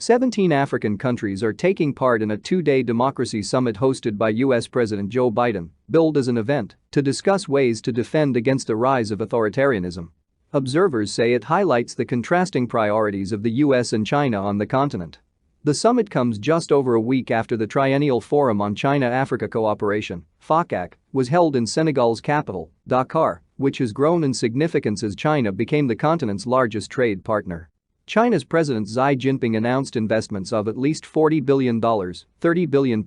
17 African countries are taking part in a two-day democracy summit hosted by US President Joe Biden, billed as an event to discuss ways to defend against the rise of authoritarianism. Observers say it highlights the contrasting priorities of the US and China on the continent. The summit comes just over a week after the Triennial Forum on China-Africa Cooperation, FOCAC, was held in Senegal's capital, Dakar, which has grown in significance as China became the continent's largest trade partner. China's President Xi Jinping announced investments of at least $40 billion (£30 billion)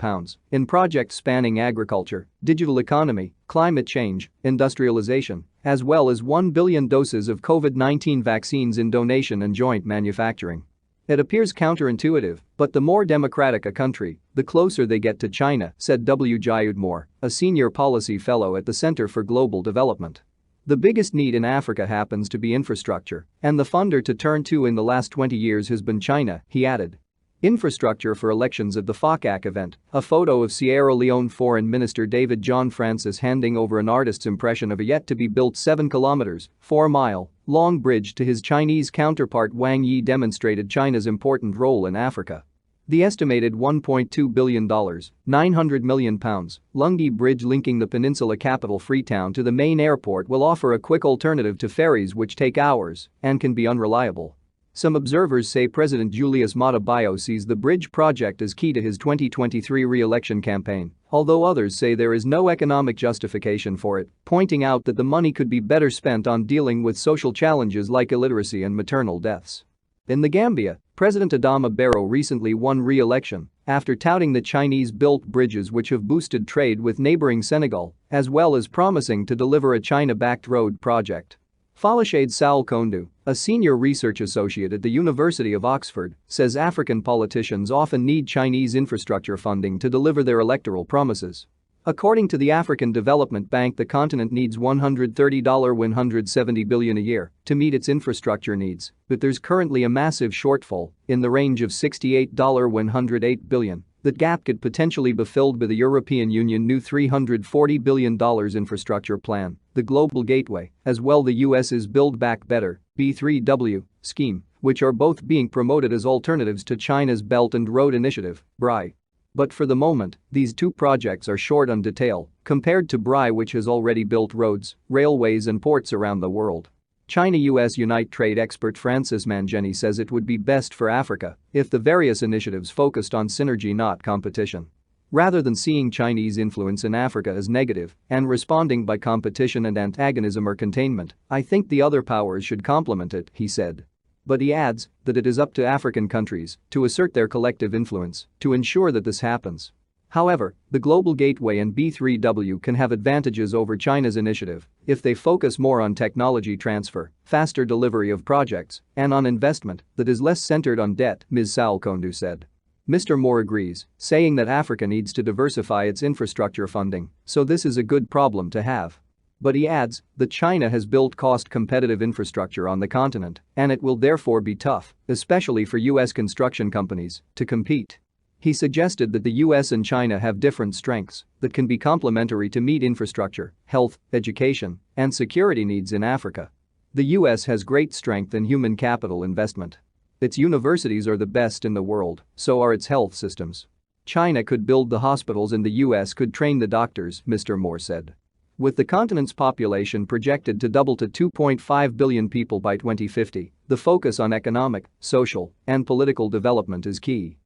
in projects spanning agriculture, digital economy, climate change, industrialization, as well as 1 billion doses of COVID-19 vaccines in donation and joint manufacturing. It appears counterintuitive, but the more democratic a country, the closer they get to China, said W. Jayudmoor, a senior policy fellow at the Center for Global Development. The biggest need in Africa happens to be infrastructure, and the funder to turn to in the last 20 years has been China, he added. Infrastructure for elections at the FOCAC event, a photo of Sierra Leone Foreign Minister David John Francis handing over an artist's impression of a yet-to-be-built 7 kilometers (4-mile) long bridge to his Chinese counterpart Wang Yi demonstrated China's important role in Africa. The estimated $1.2 billion (£900 million) Lungi Bridge linking the peninsula capital Freetown to the main airport will offer a quick alternative to ferries which take hours and can be unreliable. Some observers say President Julius Maada Bio sees the bridge project as key to his 2023 re-election campaign, although others say there is no economic justification for it, pointing out that the money could be better spent on dealing with social challenges like illiteracy and maternal deaths. In the Gambia, President Adama Barrow recently won re-election after touting the Chinese-built bridges which have boosted trade with neighboring Senegal, as well as promising to deliver a China-backed road project. Folashade Sal Kondu, a senior research associate at the University of Oxford, says African politicians often need Chinese infrastructure funding to deliver their electoral promises. According to the African Development Bank, the continent needs $130–170 billion a year to meet its infrastructure needs, but there's currently a massive shortfall in the range of $68–108 billion. That gap could potentially be filled by the European Union new $340 billion infrastructure plan, the Global Gateway, as well the US's Build Back Better (B3W) scheme, which are both being promoted as alternatives to China's Belt and Road Initiative, BRI. But for the moment, these two projects are short on detail compared to BRI, which has already built roads, railways and ports around the world. China-US Unite trade expert Francis Mangeni says it would be best for Africa if the various initiatives focused on synergy, not competition. Rather than seeing Chinese influence in Africa as negative and responding by competition and antagonism or containment, I think the other powers should complement it, he said. But he adds that it is up to African countries to assert their collective influence to ensure that this happens. However, the Global Gateway and B3W can have advantages over China's initiative if they focus more on technology transfer, faster delivery of projects, and on investment that is less centered on debt, Ms. Sal Kondu said. Mr. Moore agrees, saying that Africa needs to diversify its infrastructure funding, so this is a good problem to have. But he adds that China has built cost-competitive infrastructure on the continent, and it will therefore be tough, especially for US construction companies, to compete. He suggested that the US and China have different strengths that can be complementary to meet infrastructure, health, education, and security needs in Africa. The US has great strength in human capital investment. Its universities are the best in the world, so are its health systems. China could build the hospitals and the US could train the doctors, Mr. Moore said. With the continent's population projected to double to 2.5 billion people by 2050, the focus on economic, social, and political development is key.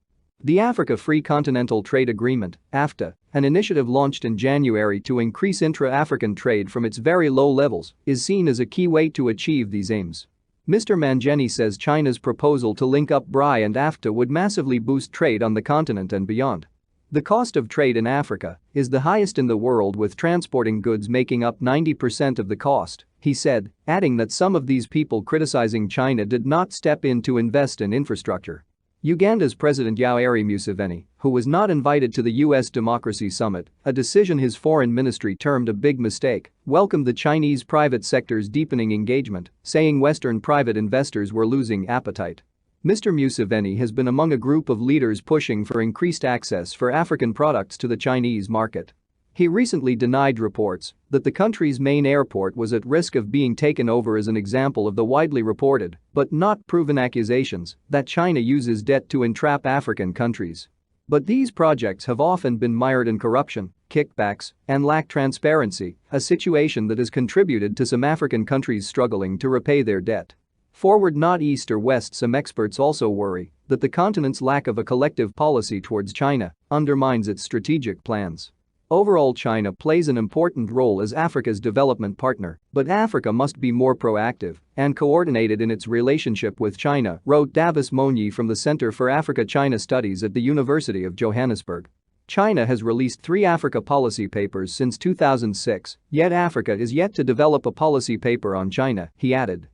The Africa Free Continental Trade Agreement, AfTA, an initiative launched in January to increase intra-African trade from its very low levels, is seen as a key way to achieve these aims. Mr. Mangeni says China's proposal to link up BRI and AfTA would massively boost trade on the continent and beyond. The cost of trade in Africa is the highest in the world, with transporting goods making up 90% of the cost, he said, adding that some of these people criticizing China did not step in to invest in infrastructure. Uganda's President Yoweri Museveni, who was not invited to the US Democracy Summit, a decision his foreign ministry termed a big mistake, welcomed the Chinese private sector's deepening engagement, saying Western private investors were losing appetite. Mr. Museveni has been among a group of leaders pushing for increased access for African products to the Chinese market. He recently denied reports that the country's main airport was at risk of being taken over as an example of the widely reported but not proven accusations that China uses debt to entrap African countries. But these projects have often been mired in corruption, kickbacks, and lack transparency, a situation that has contributed to some African countries struggling to repay their debt. Forward not east or west. Some experts also worry that the continent's lack of a collective policy towards China undermines its strategic plans. Overall, China plays an important role as Africa's development partner, but Africa must be more proactive and coordinated in its relationship with China, wrote Davis Monyi from the Center for Africa-China Studies at the University of Johannesburg. China has released 3 Africa policy papers since 2006, yet Africa is yet to develop a policy paper on China, he added.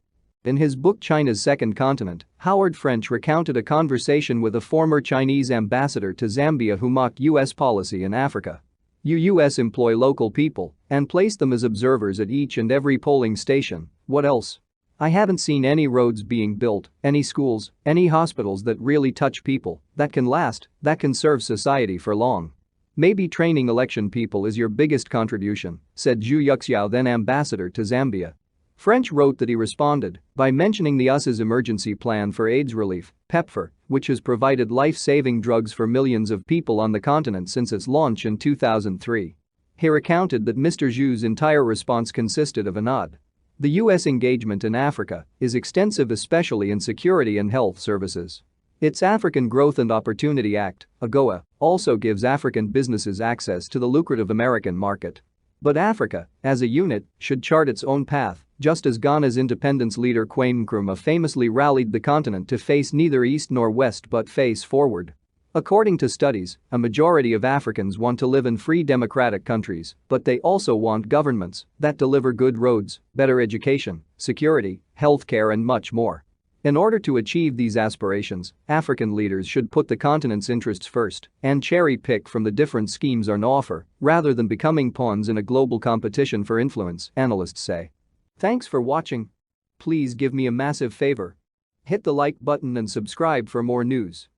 In his book China's Second Continent, Howard French recounted a conversation with a former Chinese ambassador to Zambia who mocked U.S. policy in Africa. U.S. employ local people and place them as observers at each and every polling station. What else? I haven't seen any roads being built, any schools, any hospitals that really touch people, that can last, that can serve society for long. Maybe training election people is your biggest contribution, said Zhu Yuxiao, then ambassador to Zambia. French wrote that he responded by mentioning the US's emergency plan for AIDS relief, PEPFAR, which has provided life-saving drugs for millions of people on the continent since its launch in 2003. He recounted that Mr. Zhu's entire response consisted of a nod. The U.S. engagement in Africa is extensive, especially in security and health services. Its African Growth and Opportunity Act, AGOA, also gives African businesses access to the lucrative American market. But Africa, as a unit, should chart its own path, just as Ghana's independence leader Kwame Nkrumah famously rallied the continent to face neither east nor west but face forward. According to studies, a majority of Africans want to live in free democratic countries, but they also want governments that deliver good roads, better education, security, healthcare, and much more. In order to achieve these aspirations, African leaders should put the continent's interests first and cherry-pick from the different schemes on offer, rather than becoming pawns in a global competition for influence, analysts say. Thanks for watching. Please give me a massive favor. Hit the like button and subscribe for more news.